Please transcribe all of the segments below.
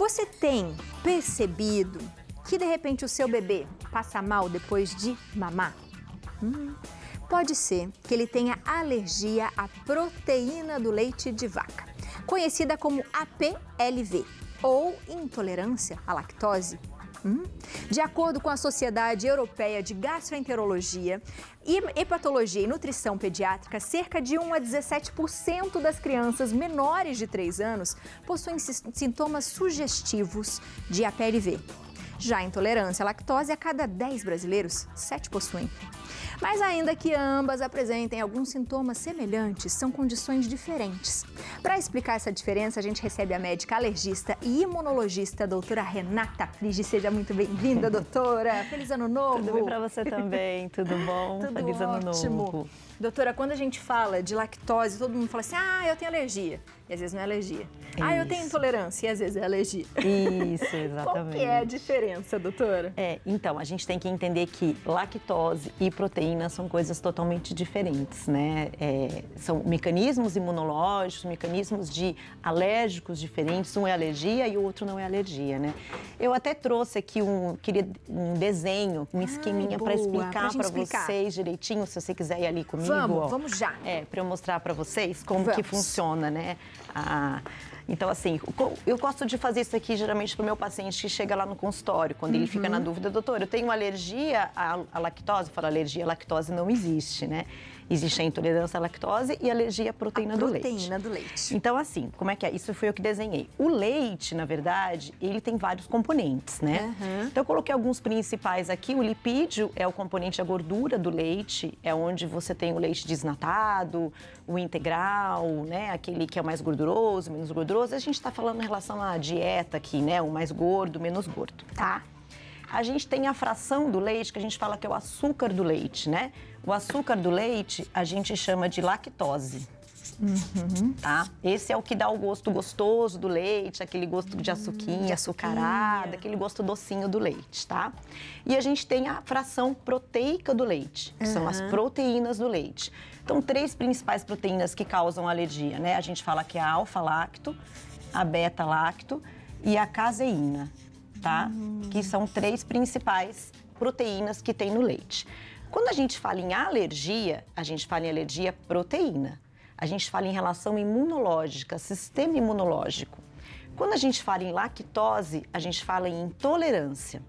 Você tem percebido que de repente o seu bebê passa mal depois de mamar? Pode ser que ele tenha alergia à proteína do leite de vaca, conhecida como APLV, ou intolerância à lactose. De acordo com a Sociedade Europeia de Gastroenterologia, Hepatologia e Nutrição Pediátrica, cerca de 1 a 17% das crianças menores de 3 anos possuem sintomas sugestivos de APLV. Já a intolerância à lactose, a cada 10 brasileiros, 7 possuem. Mas ainda que ambas apresentem alguns sintomas semelhantes, são condições diferentes. Para explicar essa diferença, a gente recebe a médica alergista e imunologista, a doutora Renata Frigi. Seja muito bem-vinda, doutora. Feliz Ano Novo. Tudo bem para você também, tudo bom? Tudo Feliz Ano ótimo. Novo. Doutora, quando a gente fala de lactose, todo mundo fala assim, eu tenho alergia. E às vezes não é alergia. Eu tenho intolerância. E às vezes é alergia. Isso, exatamente. Qual que é a diferença, doutora? Então, a gente tem que entender que lactose e proteína são coisas totalmente diferentes, né? São mecanismos imunológicos, mecanismos alérgicos diferentes. Um é alergia e o outro não é alergia, né? Eu até trouxe aqui um desenho, um esqueminha para explicar para vocês direitinho, se você quiser ir ali comigo. Vamos já. Para eu mostrar para vocês como que funciona, né? Então, assim, eu gosto de fazer isso aqui geralmente para o meu paciente que chega lá no consultório, quando ele fica na dúvida, doutor, eu tenho alergia à lactose? Eu falo, alergia à lactose não existe, né? Existe a intolerância à lactose e a alergia à proteína do leite. Proteína do leite. Então, assim, como é que é? Isso foi eu que desenhei. O leite, na verdade, ele tem vários componentes, né? Então, eu coloquei alguns principais aqui. O lipídio é o componente da gordura do leite, é onde você tem o leite desnatado, o integral, né? Aquele que é o mais gorduroso, menos gorduroso. A gente está falando em relação à dieta aqui, né? O mais gordo, menos gordo, tá? A gente tem a fração do leite, que a gente fala que é o açúcar do leite, né? O açúcar do leite a gente chama de lactose, tá? Esse é o que dá o gosto gostoso do leite, aquele gosto de açuquinha, açucarada, aquele gosto docinho do leite, tá? E a gente tem a fração proteica do leite, que são as proteínas do leite. Então, 3 principais proteínas que causam alergia, né? A gente fala que é a alfa-lacto, a beta-lacto e a caseína, tá? Que são 3 principais proteínas que tem no leite. Quando a gente fala em alergia, a gente fala em alergia proteína. A gente fala em relação imunológica, sistema imunológico. Quando a gente fala em lactose, a gente fala em intolerância.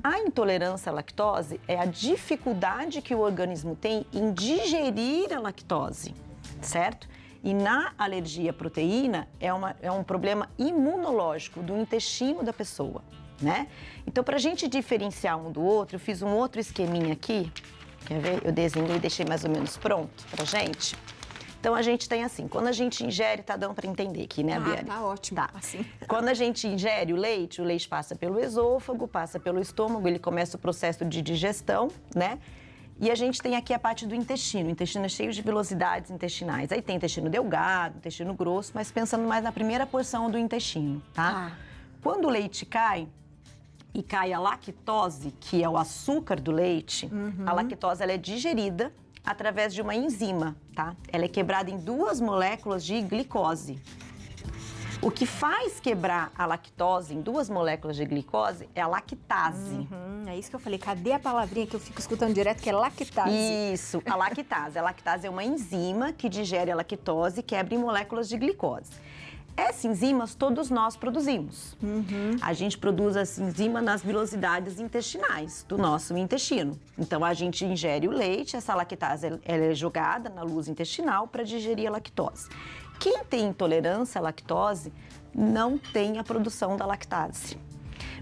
A intolerância à lactose é a dificuldade que o organismo tem em digerir a lactose, certo? E na alergia à proteína é um problema imunológico do intestino da pessoa, né? Então, para a gente diferenciar um do outro, eu fiz um outro esqueminha aqui. Quer ver? Eu desenhei e deixei mais ou menos pronto pra gente. Então, a gente tem assim, quando a gente ingere, tá dando para entender aqui, né, Biane? Tá ótimo, assim. Quando a gente ingere o leite passa pelo esôfago, passa pelo estômago, ele começa o processo de digestão, né? E a gente tem aqui a parte do intestino. O intestino é cheio de velocidades intestinais. Aí tem intestino delgado, intestino grosso, mas pensando mais na primeira porção do intestino, tá? Quando o leite cai, e cai a lactose, que é o açúcar do leite, a lactose ela é digerida através de uma enzima, tá? Ela é quebrada em 2 moléculas de glicose. O que faz quebrar a lactose em 2 moléculas de glicose é a lactase. É isso que eu falei, cadê a palavrinha que eu fico escutando direto, que é lactase? Isso, a lactase. A lactase é uma enzima que digere a lactose e quebra em moléculas de glicose. Essas enzimas todos nós produzimos. A gente produz essa enzima nas vilosidades intestinais do nosso intestino. Então, a gente ingere o leite, essa lactase ela é jogada na luz intestinal para digerir a lactose. Quem tem intolerância à lactose não tem a produção da lactase.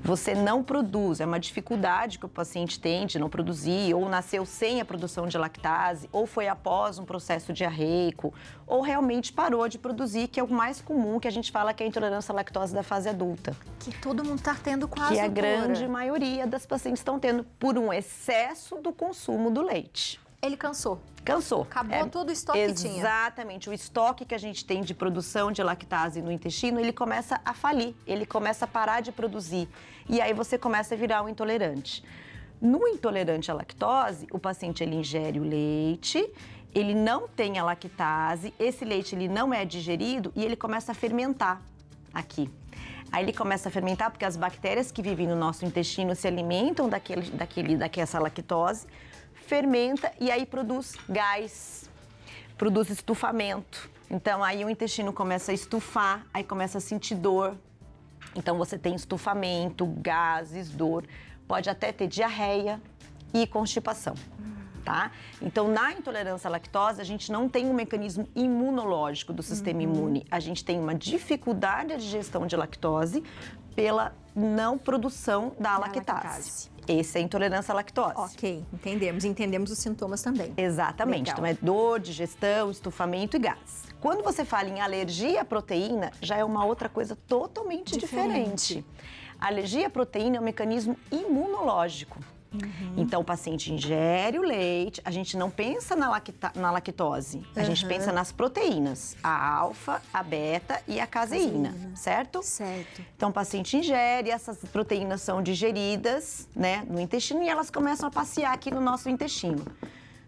Você não produz, é uma dificuldade que o paciente tem de não produzir, ou nasceu sem a produção de lactase, ou foi após um processo diarreico, ou realmente parou de produzir, que é o mais comum, que a gente fala que é a intolerância à lactose da fase adulta. Que todo mundo está tendo quase, que a grande maioria das pacientes estão tendo por um excesso do consumo do leite. Ele cansou. Cansou. Acabou todo o estoque que tinha. Exatamente. O estoque que a gente tem de produção de lactase no intestino, ele começa a falir, ele começa a parar de produzir. E aí você começa a virar um intolerante. No intolerante à lactose, o paciente ele ingere o leite, ele não tem a lactase, esse leite ele não é digerido e ele começa a fermentar aqui. Aí ele começa a fermentar porque as bactérias que vivem no nosso intestino se alimentam daquela lactose, fermenta e aí produz gás, produz estufamento. Então aí o intestino começa a estufar, aí começa a sentir dor. Então você tem estufamento, gases, dor, pode até ter diarreia e constipação. Tá? Então, na intolerância à lactose, a gente não tem um mecanismo imunológico do sistema imune. A gente tem uma dificuldade de digestão de lactose pela não produção da lactase. Essa é a intolerância à lactose. Ok, entendemos os sintomas também. Exatamente. Legal. Então, é dor, digestão, estufamento e gás. Quando você fala em alergia à proteína, já é uma outra coisa totalmente diferente. A alergia à proteína é um mecanismo imunológico. Então, o paciente ingere o leite, a gente não pensa na lactose, a gente pensa nas proteínas, a alfa, a beta e a caseína, certo? Certo. Então, o paciente ingere, essas proteínas são digeridas, né, no intestino e elas começam a passear aqui no nosso intestino.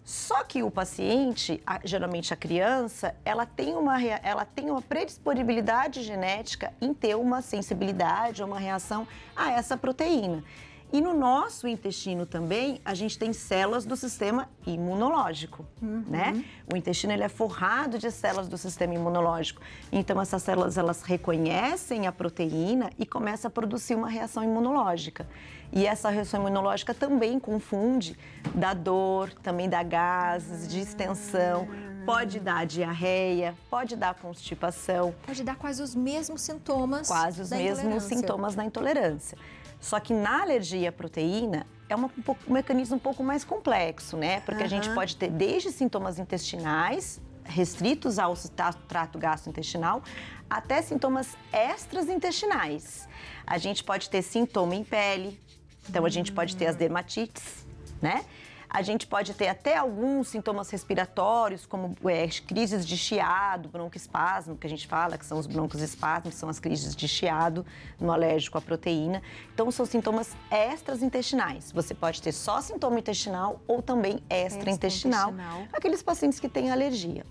Só que o paciente, geralmente a criança, ela tem uma predisponibilidade genética em ter uma sensibilidade ou uma reação a essa proteína. E no nosso intestino também, a gente tem células do sistema imunológico, né? O intestino, ele é forrado de células do sistema imunológico. Então, essas células, elas reconhecem a proteína e começam a produzir uma reação imunológica. E essa reação imunológica também confunde, dá dor, também dá gases, distensão, pode dar diarreia, pode dar constipação. Pode dar quase os mesmos sintomas Quase os mesmos sintomas da intolerância. Só que na alergia à proteína é um mecanismo um pouco mais complexo, né? Porque a gente pode ter desde sintomas intestinais, restritos ao trato gastrointestinal, até sintomas extraintestinais. A gente pode ter sintoma em pele, então a gente pode ter as dermatites, né? A gente pode ter até alguns sintomas respiratórios, como crises de chiado, broncoespasmo, que a gente fala, que são os broncoespasmos, são as crises de chiado no alérgico à proteína. Então, são sintomas extraintestinais. Você pode ter só sintoma intestinal ou também extraintestinal, aqueles pacientes que têm alergia.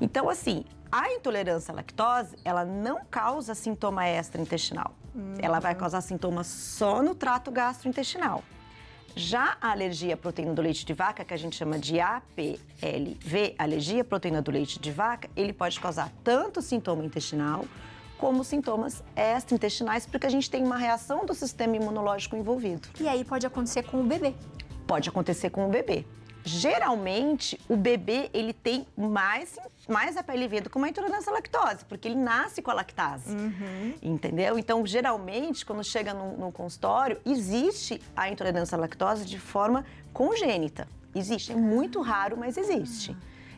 Então, assim, a intolerância à lactose, ela não causa sintoma extraintestinal. Ela vai causar sintomas só no trato gastrointestinal. Já a alergia à proteína do leite de vaca, que a gente chama de APLV, alergia à proteína do leite de vaca, ele pode causar tanto sintoma intestinal como sintomas extraintestinais, porque a gente tem uma reação do sistema imunológico envolvido. E aí pode acontecer com o bebê? Pode acontecer com o bebê. Geralmente, o bebê, ele tem mais APLV do que uma intolerância à lactose, porque ele nasce com a lactase, entendeu? Então, geralmente, quando chega no consultório, existe a intolerância à lactose de forma congênita. Existe, é muito raro, mas existe.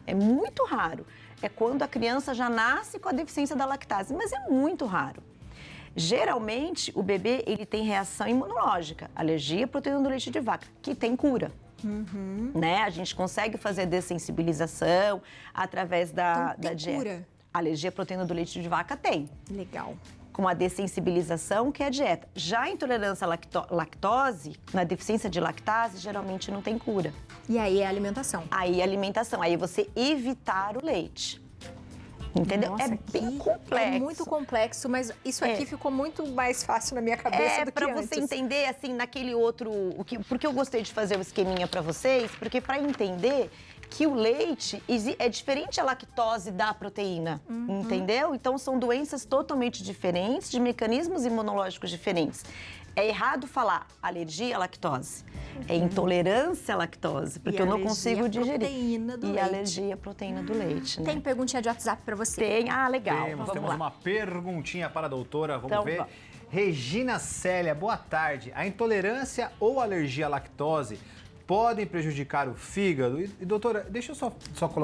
É muito raro. É quando a criança já nasce com a deficiência da lactase, mas é muito raro. Geralmente, o bebê, ele tem reação imunológica, alergia à proteína do leite de vaca, que tem cura. Né? A gente consegue fazer dessensibilização através da dieta. Cura? Alergia à proteína do leite de vaca tem. Legal. Com a dessensibilização, que é a dieta. Já a intolerância à lactose, na deficiência de lactase, geralmente não tem cura. E aí é a alimentação? Aí é a alimentação. Aí é você evitar o leite. Entendeu? Nossa, é bem complexo. É muito complexo, mas isso aqui ficou muito mais fácil na minha cabeça do que antes. É, pra você entender, assim, naquele outro... Porque eu gostei de fazer o esqueminha pra vocês, porque pra entender que o leite é diferente a lactose da proteína, entendeu? Então, são doenças totalmente diferentes, de mecanismos imunológicos diferentes. É errado falar alergia à lactose. É intolerância à lactose, porque eu não consigo digerir. E alergia à proteína do leite, né? Tem perguntinha de WhatsApp para você? Tem, legal. Temos uma perguntinha para a doutora, vamos ver. Regina Célia, boa tarde. A intolerância ou alergia à lactose podem prejudicar o fígado? E doutora, deixa eu só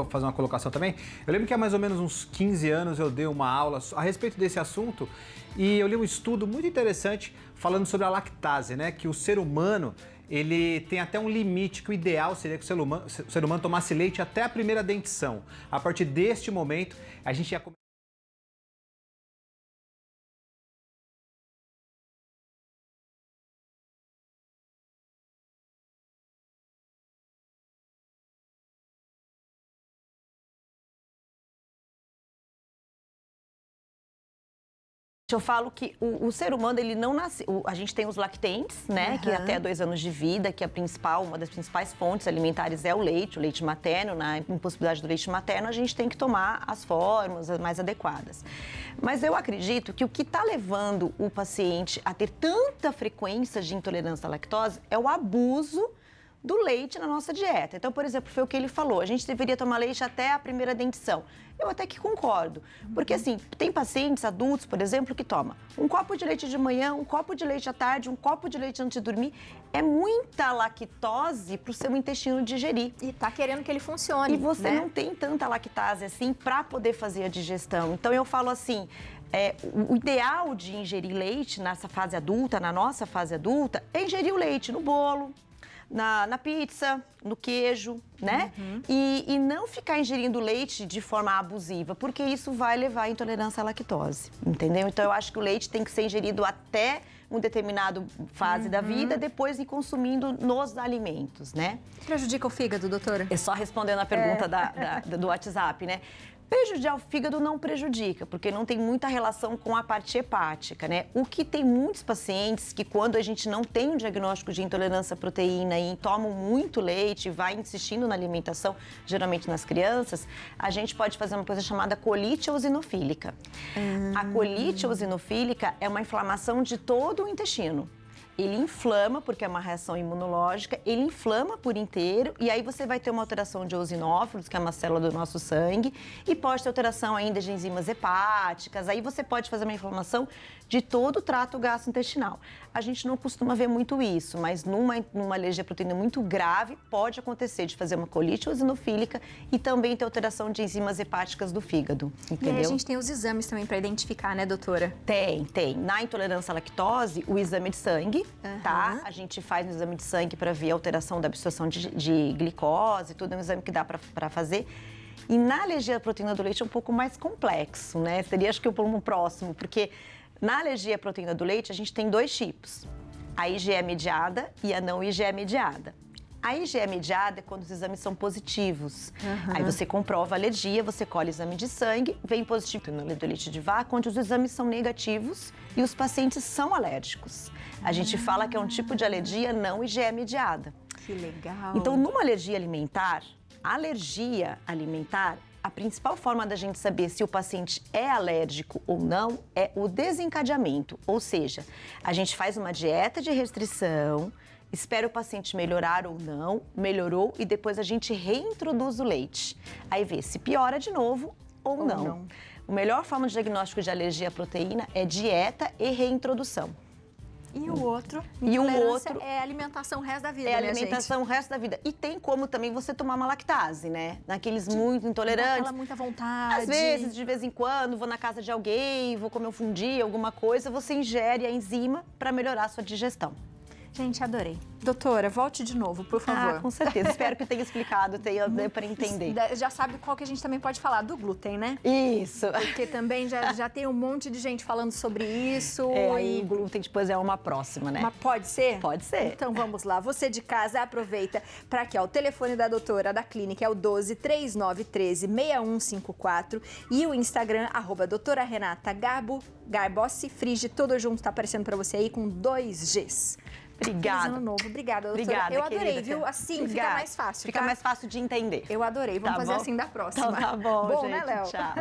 fazer uma colocação também. Eu lembro que há mais ou menos uns 15 anos eu dei uma aula a respeito desse assunto e eu li um estudo muito interessante falando sobre a lactase, né? Que o ser humano, ele tem até um limite, que o ideal seria que o ser humano tomasse leite até a primeira dentição. A partir deste momento, a gente ia Eu falo que o ser humano, ele não nasce... A gente tem os lactentes, né? Que até 2 anos de vida, que uma das principais fontes alimentares é o leite materno. Na impossibilidade do leite materno, a gente tem que tomar as formas mais adequadas. Mas eu acredito que o que está levando o paciente a ter tanta frequência de intolerância à lactose é o abuso do leite na nossa dieta. Então, por exemplo, foi o que ele falou, a gente deveria tomar leite até a primeira dentição. Eu até que concordo, porque assim, tem pacientes adultos, por exemplo, que tomam um copo de leite de manhã, um copo de leite à tarde, um copo de leite antes de dormir. É muita lactose para o seu intestino digerir. E tá querendo que ele funcione, e você né? não tem tanta lactase assim para poder fazer a digestão. Então, eu falo assim, o ideal de ingerir leite nessa fase adulta, na nossa fase adulta, é ingerir o leite no bolo, na pizza, no queijo, né? E não ficar ingerindo leite de forma abusiva, porque isso vai levar à intolerância à lactose, entendeu? Então, eu acho que o leite tem que ser ingerido até uma determinada fase da vida, depois ir consumindo nos alimentos, né? Prejudica o fígado, doutora? É só respondendo a pergunta do WhatsApp, né? Prejudicar o fígado não prejudica, porque não tem muita relação com a parte hepática, né? O que tem muitos pacientes que quando a gente não tem um diagnóstico de intolerância à proteína e tomam muito leite e vai insistindo na alimentação, geralmente nas crianças, a gente pode fazer uma coisa chamada colite eosinofílica. A colite eosinofílica é uma inflamação de todo o intestino. Ele inflama, porque é uma reação imunológica, ele inflama por inteiro e aí você vai ter uma alteração de eosinófilos, que é uma célula do nosso sangue, e pode ter alteração ainda de enzimas hepáticas, aí você pode fazer uma inflamação de todo o trato gastrointestinal. A gente não costuma ver muito isso, mas numa alergia à proteína muito grave, pode acontecer de fazer uma colite eosinofílica e também ter alteração de enzimas hepáticas do fígado, entendeu? E aí a gente tem os exames também para identificar, né, doutora? Tem. Na intolerância à lactose, o exame de sangue, tá? A gente faz um exame de sangue para ver a alteração da absorção de glicose, tudo é um exame que dá para fazer. E na alergia à proteína do leite é um pouco mais complexo, né? Seria, acho que, o próximo, porque na alergia à proteína do leite, a gente tem 2 tipos. A IgE mediada e a não IgE mediada. A IgE mediada é quando os exames são positivos. Aí você comprova a alergia, você colhe exame de sangue, vem positivo no leite de vaca, onde os exames são negativos e os pacientes são alérgicos. A gente fala que é um tipo de alergia não IgE mediada. Que legal! Então, numa alergia alimentar, a principal forma da gente saber se o paciente é alérgico ou não é o desencadeamento. Ou seja, a gente faz uma dieta de restrição, espera o paciente melhorar ou não, melhorou e depois a gente reintroduz o leite. Aí vê se piora de novo ou não. A melhor forma de diagnóstico de alergia à proteína é dieta e reintrodução. E o outro? É alimentação o resto da vida, É alimentação o resto da vida. E tem como também você tomar uma lactase, né? Naqueles muito intolerantes. Aquela muita vontade. Às vezes, de vez em quando, vou na casa de alguém, vou comer um fundi, alguma coisa, você ingere a enzima para melhorar a sua digestão. Gente, adorei. Doutora, volte de novo, por favor. Ah, com certeza. Espero que eu tenha explicado, deu para entender. Já sabe qual que a gente também pode falar, do glúten, né? Isso. Porque também já tem um monte de gente falando sobre isso. Aí o glúten depois é uma próxima, né? Mas pode ser? Pode ser. Então vamos lá. Você de casa aproveita para aqui, ó, o telefone da doutora da clínica é o 12-3913-6154 e o Instagram, @doutora Renata Garbossi Frige, tudo junto, tá aparecendo para você aí com 2 Gs. Obrigada. Ano novo. Obrigada, doutora. Obrigada, eu adorei, querida. viu? Assim Obrigada. fica mais fácil, Fica mais fácil de entender. Eu adorei. Vamos fazer assim da próxima. Então tá bom, Bom, gente. né, Léo? Tchau.